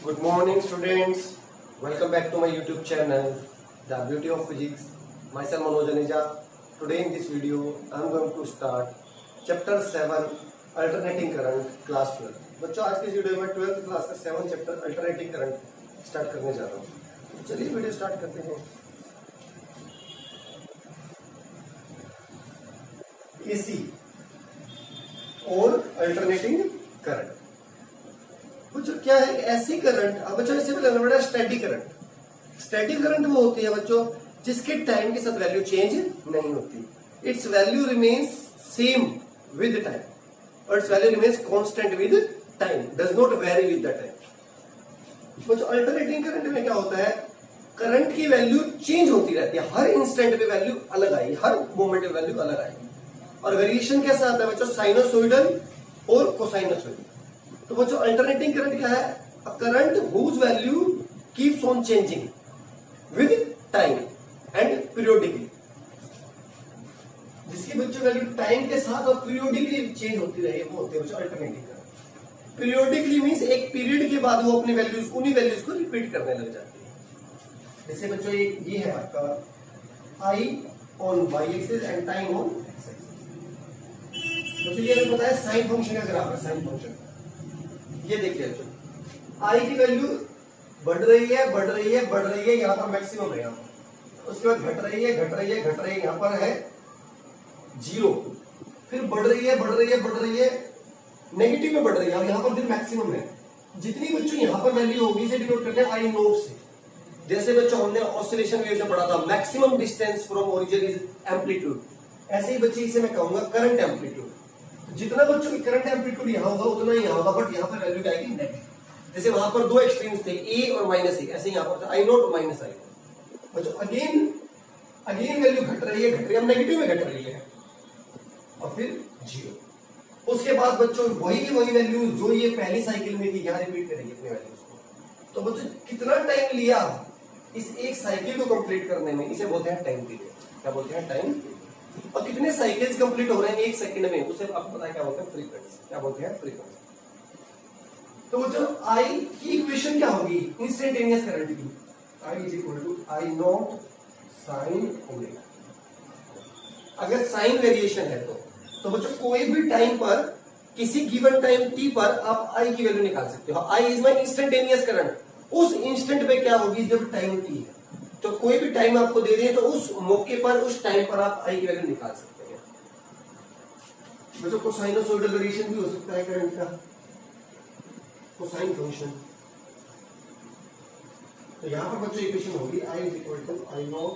Good morning, students. Welcome back to my YouTube channel, The Beauty of Physics. Myself Manoj Aneja. Today in this video, I am going to start Chapter 7, Alternating Current, Class 12. बच्चों आज की इस video में 12th class का 7 chapter alternating current start करने जा रहा हूँ। चलिए वीडियो स्टार्ट करते हैं। एसी और अल्टरनेटिंग करंट। बच्चों क्या है ऐसी करंट, अब बच्चों इससे भी लगना पड़ा स्टैटिक करंट। स्टैटिक करंट वो होती है बच्चों जिसके टाइम के साथ वैल्यू चेंज नहीं होती। It's value remains same with time और it's value remains constant with time, does not vary with the time. बच्चों अल्टरनेटिंग करंट में क्या होता है, करंट की वैल्यू चेंज होती रहती है, हर इंस्टेंट पे वैल्यू अलग आएगी, हर मोमेंट पे वैल्यू अलग आएगी। और वेरिएशन कैसा आता है बच्चों, साइनोसॉइडल और कोसाइनोसॉइडल। तो बच्चों अल्टरनेटिंग करंट क्या है, a current whose value keeps on changing with time and periodically, जिसकी बच्चों वैल्यू टाइम के साथ और पीरियोडिकली चेंज होती रहे, वो होते हैं बच्चों अल्टरनेटिंग करंट। पीरियोडिकली मींस एक पीरियड के बाद वो अपनी वैल्यूज उन्हीं वैल्यूज को रिपीट करने लग जाती है। जैसे बच्चों ये है आपका I on Y axis and time on X axis. तो ये हमें बताया साइन फंक्शन का ग्राफ है, साइन फंक्शन। ये देखिए बच्चों आई की वैल्यू बढ़ रही है बढ़ रही है बढ़ रही है, यहाँ पर मैक्सिमम है, यहाँ पर उसके बाद घट रही है घट रही है घट रही है, यहाँ पर है जीरो, फिर बढ़ रही है बढ़ रही है बढ़ रही है, नेगेटिव में बढ़ रही है, अब यहाँ पर फिर मैक्सिमम है। जितनी बच्चों यहाँ पर वैल्यू होगी इसे डिनोट करते हैं आई नोट से। जैसे बच्चों हमने ऑसिलेशन वेव से पढ़ा था, maximum distance from origin is amplitude, ऐसे ही बच्चे इसे मैं कहूंगा करंट एम्पलीट्यूड। जितना बच्चों की करंट एम्पलीट्यूड यहाँ होगा उतना ही यहाँ होगा, बट यहाँ पर वैल्यू आएगी नेगेटिव। जैसे वहां पर दो एक्सट्रीम्स थे ए और माइनस ए, ऐसे यहाँ पर आई नोट माइनस आई नोट। बच्चों अगेन वैल्यू घट रही है अब नेगेटिव में घट रही है और फिर जीरो। उसके बाद बच्चों वही की वही वैल्यूज जो ये पहली साइकिल में थी यहाँ रिपीट करेंगे अपने वैल्यूज को। तो बच्चों कितना टाइम लिया इस एक साइकिल को कंप्लीट करने में, इसे बोलते हैं टाइम पीरियड। क्या बोलते हैं, टाइम। और कितने साइकिल्स कंप्लीट हो रहे हैं एक सेकंड में, उसे आपको पता है क्या बोलते हैं, फ्रीक्वेंसी। क्या बोलते हैं, फ्रीक्वेंसी। तो जो आई की इक्वेशन क्या होगी इंस्टेंटेनियस करंट की, I is equal to I naught sine omega. अगर साइन वेरिएशन है तो बच्चों कोई भी टाइम पर किसी गिवन टाइम टी पर आप आई की वैल्यू निकाल सकते हो। I is my instantaneous current, उस इंस्टेंट पे क्या होगी जब टाइम टी है, तो कोई भी टाइम आपको दे दें तो उस मौके पर उस टाइम पर आप आई की वैल्यू निकाल सकते हैं। बच्चों कोसाइनोसॉइडल वेरिएशन भी हो सकता है करंट का, कोसाइन फंक्शन। तो यहां पर बच्चों इक्वेशन होगी I is equal to I naught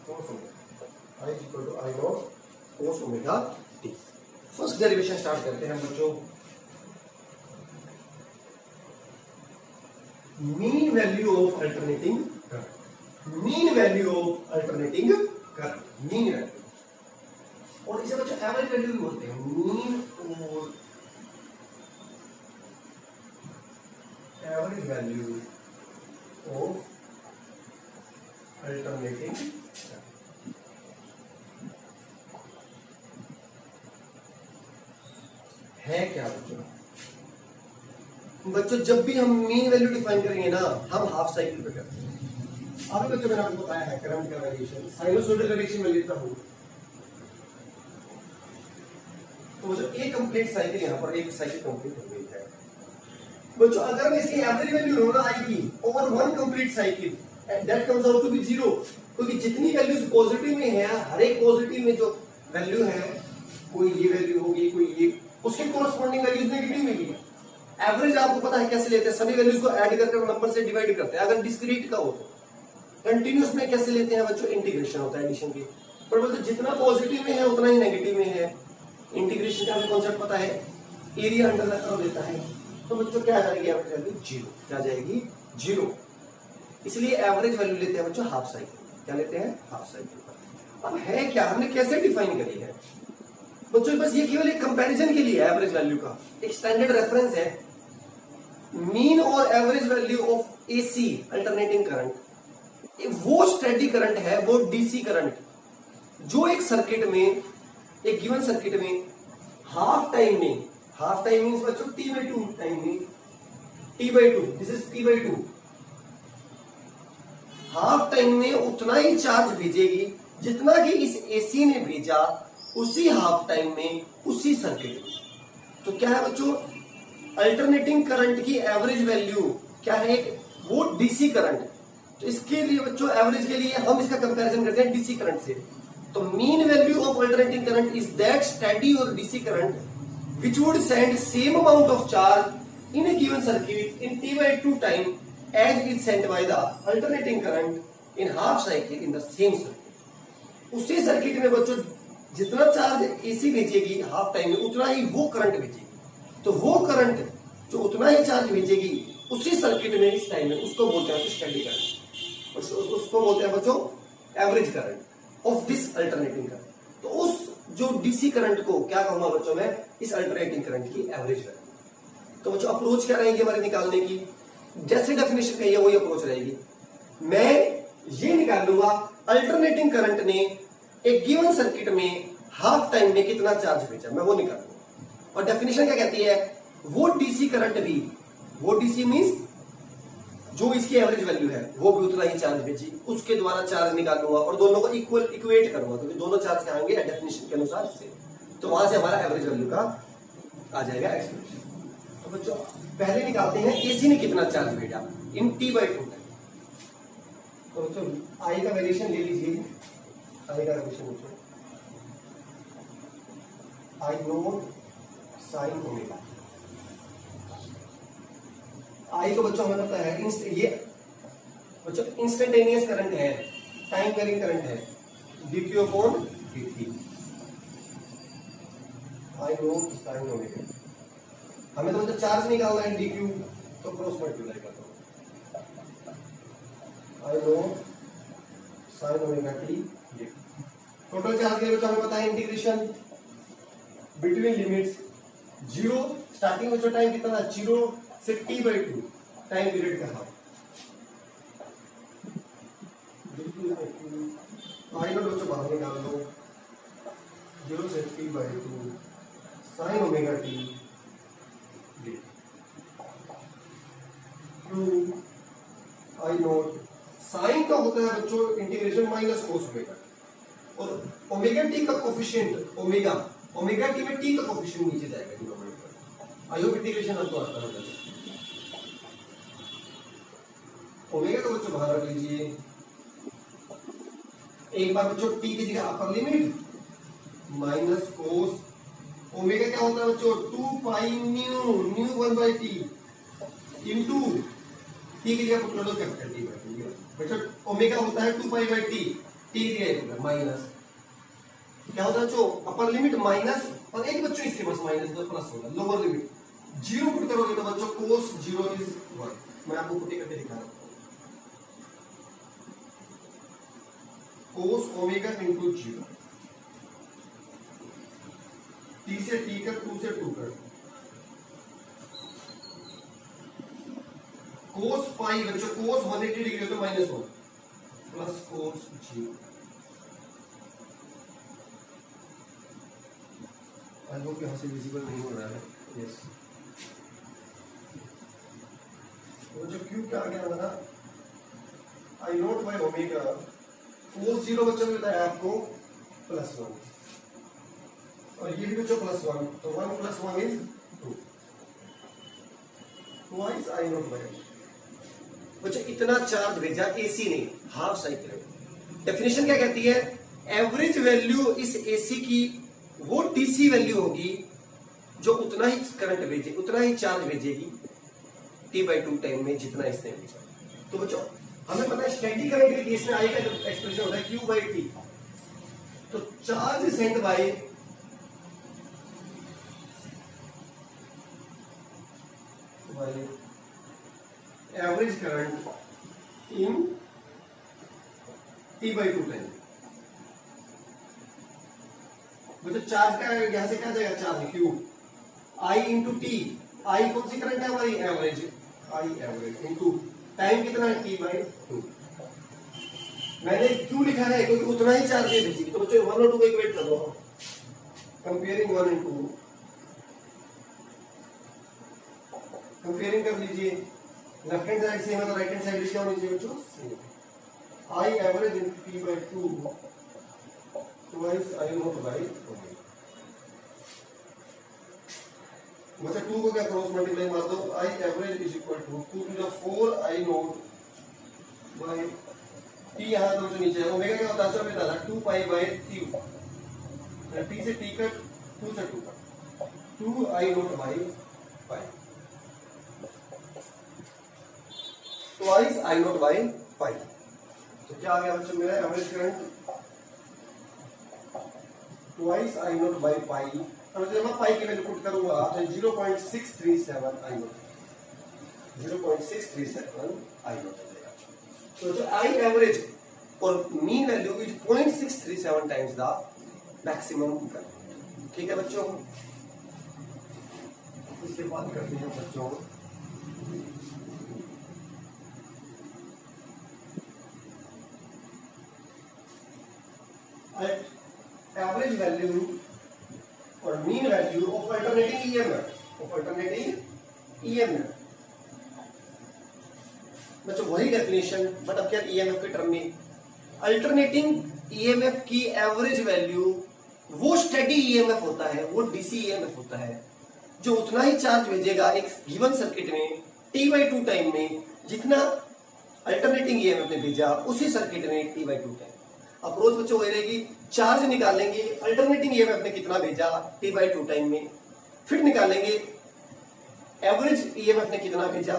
cos omega, I is equal to I naught cos omega T. First derivation start करते हैं बच्चों। Mean value of alternating current, mean value of alternating current, mean value. और इसे बच्चों average value भी बोलते हैं, mean और average value of alternating current. है क्या बच्चों, जब भी हम मीन वैल्यू डिफाइन करेंगे ना, हम हाफ साइकिल पे करते हैं। अभी बच्चों मैंने आपको बताया है करंट का वेरिएशन, साइनोसॉइडल वेरिएशन में लेता हूं तो बच्चों एक कंप्लीट साइकिल, यहां पर एक साइकिल कंप्लीट हो गई है बच्चों। अगर मैं इसकी एवरेज वैल्यू लो ना आई की over one complete cycle, that comes out to be zero, क्योंकि जितनी वैल्यूज पॉजिटिव में है, हर एक पॉजिटिव में जो वैल्यू है, कोई ये वैल्यू होगी कोई ये, उसके कोरस्पॉन्डिंग वैल्यूज नेगेटिव में भी है। एवरेज आपको पता है कैसे लेते हैं, सभी वैल्यूज को ऐड करके नंबर से डिवाइड करते हैं। अगर डिस्क्रीट का हो तो कंटिन्यूअस में कैसे लेते हैं बच्चों, इंटीग्रेशन होता है एडिशन की। पर बोलते जितना पॉजिटिव में है उतना ही नेगेटिव में है। इंटीग्रेशन का कॉन्सेप्ट पता है, एरिया अंडर द कर्व देता है। तो बच्चों क्या आ जाएगी एवरेज वैल्यू, जीरो। क्या जाएगी, जीरो। इसलिए एवरेज वैल्यू लेते हैं बच्चों हाफ साइकिल। क्या लेते हैं, हाफ साइकिल। अब है क्या, हमने कैसे डिफाइन करी है बच्चों, बस ये केवल एक कंपैरिजन के लिए एवरेज वैल्यू का एक स्टैंडर्ड रेफरेंस है। मीन और average value of AC alternating current, वो स्टेडी करंट है, वो डीसी करंट जो एक सर्किट में, एक गिवन सर्किट में हाफ टाइम में, हाफ टाइम मींस बच्चों टी बाई टू टाइम में T/2, this is T/2। Half time में उतना ही चार्ज भेजेगी जितना कि इस एसी ने भेजा उसी हाफ टाइम में उसी सर्किट में। तो क्या है बच्चों, अल्टरनेटिंग करंट की एवरेज वैल्यू क्या है, एक वो डीसी करंट। तो इसके लिए बच्चों एवरेज के लिए हम इसका कंपैरिजन करते हैं डीसी करंट से। तो mean value of alternating current is that steady और DC current which would send same amount of charge in a given circuit in T/2 time as is sent by the alternating current in half cycle in the same circuit। उसी circuit में बच्चों जितना charge AC भेजेगी half time में उतना ही वो current भेजेगी। तो वो करंट जो उतना ही चार्ज भेजेगी उसी सर्किट में इस टाइम में उसको बोलते हैं स्टेडी करंट, उसको बोलते हैं बच्चों average current of this alternating current. तो उस जो डीसी करंट को क्या कहूंगा बच्चों में, इस अल्टरनेटिंग करंट की एवरेज वैल्यू। तो बच्चों अप्रोच क्या रहेगी हमारे निकालने की, जैसे डेफिनेशन कही है वही अप्रोच रहेगी। मैं ये निकाल लूंगा अल्टरनेटिंग करंट ने एक गिवन सर्किट में हाफ टाइम में कितना चार्ज भेजा, मैं वो निकाल लूंगा। और डेफिनेशन क्या कहती है, वो डीसी करंट भी, वो डीसी मींस जो इसकी एवरेज वैल्यू है वो भी उतना ही चार्ज भेजी, उसके द्वारा चार्ज निकालूंगा और दोनों को इक्वेट करूंगा क्योंकि दोनों चार्ज क्या होंगे डेफिनेशन के अनुसार से। तो वहां से हमारा एवरेज वैल्यू का आ जाएगा एक्सप्रेशन। तो बच्चों पहले निकालते हैं एसी ने कितना चार्ज भेजा इन T/2। तो बच्चों आई का वेरिएशन ले लीजिए, आई का वेरिएशन बच्चों आई नोट साइन ओमेगा। आई को बच्चों हमें पता है ये बच्चों इंस्टेंटेनियस करंट है, टाइम वेरिंग करंट है, dq अपॉन dt। आई नोट साइन ओमेगा। हमें तो बच्चों चार्ज निकालना है dq, तो क्रॉस मल्टीप्लाई कर दो। I naught sine omega t total charge के बच्चों हमें पता है इंटीग्रेशन बिटवीन लिमिट्स 0 स्टार्टिंग बच्चों टाइम कितना था 0 से T/2 टाइम पीरियड का हाफ। आई नोट बच्चों बाहर निकाल दो 0 से T/2 sine omega t I naught sine का होता है बच्चों इंटीग्रेशन माइनस कोस ओमेगा, और ओमेगा टी का कोफिशिएंट ओमेगा टी में टी का कोफिशिएंट नीचे जाएगा डिनोमिनेटर पर। आई होप इंटीग्रेशन आपको आता होगा। ओमेगा को बच्चों बाहर रख लीजिए, एक बार बच्चों टी की जगह upper limit minus cos omega क्या होता है बच्चों 2 pi nu 1/t into T की जगह पुट लो कैपिटल T/2। बच्चों ओमेगा होता है 2 पाई/t, टी की जगह माइनस क्या होता है बच्चों अपर लिमिट माइनस, और एक बच्चों इसके पास माइनस तो प्लस होगा, लोअर लिमिट 0 पुट करोगे तो बच्चों कोस 0 इज 1। मैं आपको पुट करके दिखा रहा हूं, कोस ओमेगा इंटू 0, t से t कर 2 से 2 कर, कोस पाई बच्चों कोस 180 डिग्री तो -1 प्लस कोस 0। आई होप यहां से विजिबल नहीं हो रहा है। यस तो जो क्यू क्या आ गया हमारा आई नोट बाय ओमेगा कोस 0 बच्चों ने बताया आपको +1, और ये भी बच्चों +1, तो 1 + 1 is 2 twice I naught by. बच्चों इतना चार्ज भेजा एसी ने हाफ साइकिल में। डेफिनेशन क्या कहती है, एवरेज वैल्यू इस एसी की वो डीसी वैल्यू होगी जो उतना ही करंट भेजे उतना ही चार्ज भेजेगी T/2 टाइम में जितना इसने भेजा। तो बच्चों हमें पता है स्टैटिक करंट के केस में आई का जो एक्सप्रेशन होता है Q/T, तो charge sent by average current in T/2 time. तो चार्ज का यहां से क्या जाएगा charge Q I into T, I कौन सी करंट है हमारी average, I average into time कितना है T/2। मैंने क्यों लिखा है क्योंकि उतना ही चार्ज भेजी, तो बच्चों 1 और 2 को इक्वेट कर लो, कंपेयरिंग 1 and 2 कंपेयरिंग कर लीजिए, लेफ्ट हैंड साइड सेम है तो राइट हैंड साइड क्या होनी चाहिए बच्चों, same. I average in T by two twice I naught by omega. मतलब 2 को क्या क्रॉस मल्टीप्लाई मार दो, I average is equal to 2 to the 4 I naught by T, यहाँ तो जो नीचे है ओमेगा क्या होता है, चलो बता 2 पाई बाई टी, टी से टी कट, 2 से 2 cut, 2 I naught by pi, twice I naught by pi. तो क्या आ गया बच्चों मेरा average current, twice I naught by pi. अब जब मैं पाई की वैल्यू पुट करूंगा तो 0.637 आई नोट, 0.637 आई नोट हो जाएगा। तो जो आई एवरेज और mean value is 0.637 times the maximum current. ठीक है बच्चों, इसके बाद करते हैं बच्चों एवरेज वैल्यू और mean value of alternating EMF, बच्चों वही डेफिनेशन बट अब क्या ईएमएफ के टर्म में। अल्टरनेटिंग ईएमएफ की एवरेज वैल्यू वो स्टेडी ईएमएफ होता है, वो डीसी ईएमएफ होता है जो उतना ही चार्ज भेजेगा एक गिवन सर्किट में t/2 टाइम में जितना अल्टरनेटिंग ईएमएफ ने भेजा उसी सर्किट में t/2 टाइम। अप्रोच बच्चों वही रहेगी, चार्ज निकालेंगे अल्टरनेटिंग ईएमएफ ने कितना भेजा t/2 टाइम में, फिर निकालेंगे एवरेज ईएमएफ ने कितना भेजा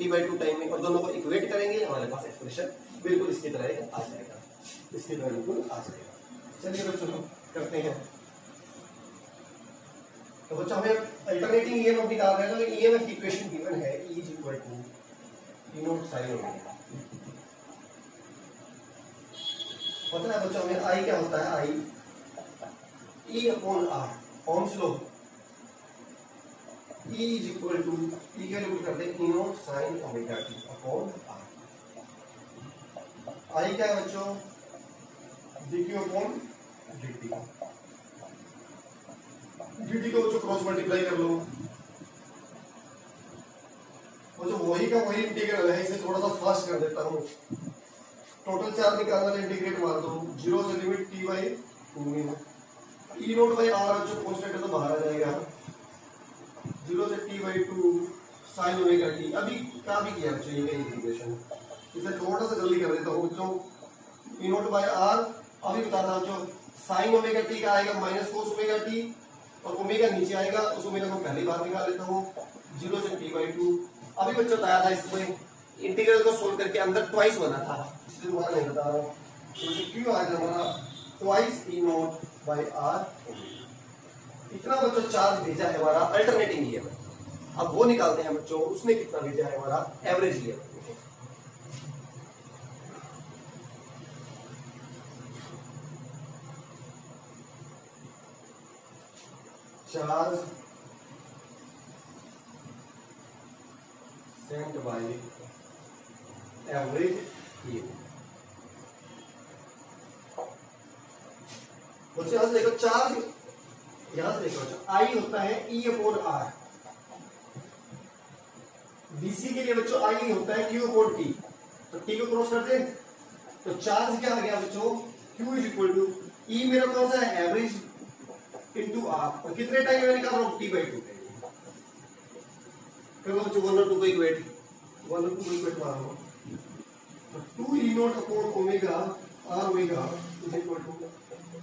t/2 टाइम में, और दोनों को इक्वेट करेंगे, हमारे पास एक्सप्रेशन बिल्कुल इसकी तरह आ जाएगा, इसकी तरह बिल्कुल आ जाएगा। चलिए बच्चों करते हैं। तो बच्चों हमें अल्टरनेटिंग ईएमएफ निकाल रहे हैं, तो ईएमएफ की इक्वेशन गिवन है E = E note sine omega. पता है बच्चों हमें आई क्या होता है, आई E/R Ohm's law, E = E के लिए पुट करते हैं E note sine omega t upon R। आई क्या है बच्चों, dq अपॉन dt, dt को बच्चों क्रॉस मल्टीप्लाई कर लो, बच्चों वही का वही इंटीग्रल है, इसे थोड़ा सा फास्ट कर देता हूँ। टोटल चार्ज निकालना तो इंटीग्रेट मार दो, 0 से लिमिट t/2 में E नोट बाई R जो कांस्टेंट है तो बाहर आ जाएगा, 0 से t/2 साइन ओमेगा t। अभी क्या भी किया बच्चों ये इंटीग्रेशन, इसे थोड़ा सा जल्दी कर देता हूँ बच्चों। E नोट बाई R अभी बता रहा हूँ बच्चों, साइन ओमेगा t का आएगा माइनस कोस ओमेगा t, और ओमेगा नीचे आएगा, उस ओमेगा को पहले बार निकाल लेता हूँ 0 से t/2। अभी बच्चों बताया था इसमें इंटीग्रल को सोल्व करके अंदर ट्वाइस बना था, इसलिए दोबारा नहीं बता रहा हूँ। तो क्यों आएगा हमारा twice E note by R। इतना बच्चों चार्ज भेजा है हमारा अल्टरनेटिंग ईएमएफ। अब वो निकालते हैं बच्चों, उसने कितना भेजा है हमारा average EMF. Charge sent by average EMF. बच्चों यहां से देखो चार्ज, यहां से देखो आई होता है E/R, डीसी के लिए बच्चों आई होता है Q/T, तो T को क्रॉस करते हैं तो चार्ज क्या आ गया बच्चों, Q = E मेरा कौन सा है, एवरेज इंटू R, और कितने टाइम में निकाल रहा हूं, t/2 टाइम। फिर बच्चों 1 और 2 को इक्वेट, 1 और 2 को इक्वेट मार रहा हूं, तो 2 E naught upon omega R omega is equal to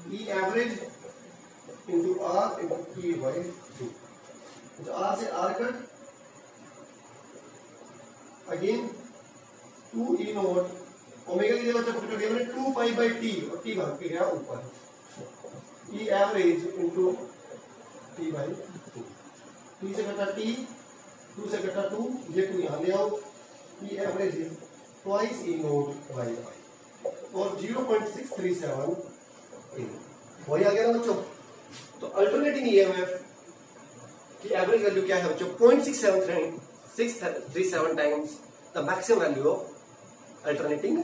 E average into R into T/2। तो R से R cut, again 2 E naught omega की जगह पुट कर दिया मैंने 2 पाई बाई t, और t भाग के गया ऊपर, E average into T/2। T से कटा T, 2 से कटा 2, ये 2 यहाँ ले आओ, E average is twice E note by I, और 0.637 वही आ गया ना बच्चों। तो अल्टरनेटिंग ईएमएफ की एवरेज वैल्यू क्या है बच्चों, 0.637 times the maximum value of alternating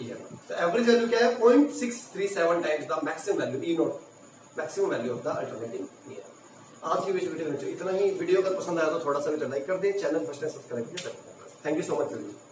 EMF. तो एवरेज वैल्यू क्या है, 0.637 times the maximum value E note, maximum value of the alternating EMF. आज की वीडियो में इतना ही। वीडियो अगर पसंद आया तो थोड़ा सा भी लाइक कर दें, चैनल फर्स्ट टाइम सब्सक्राइब कर दें। Thank you so much.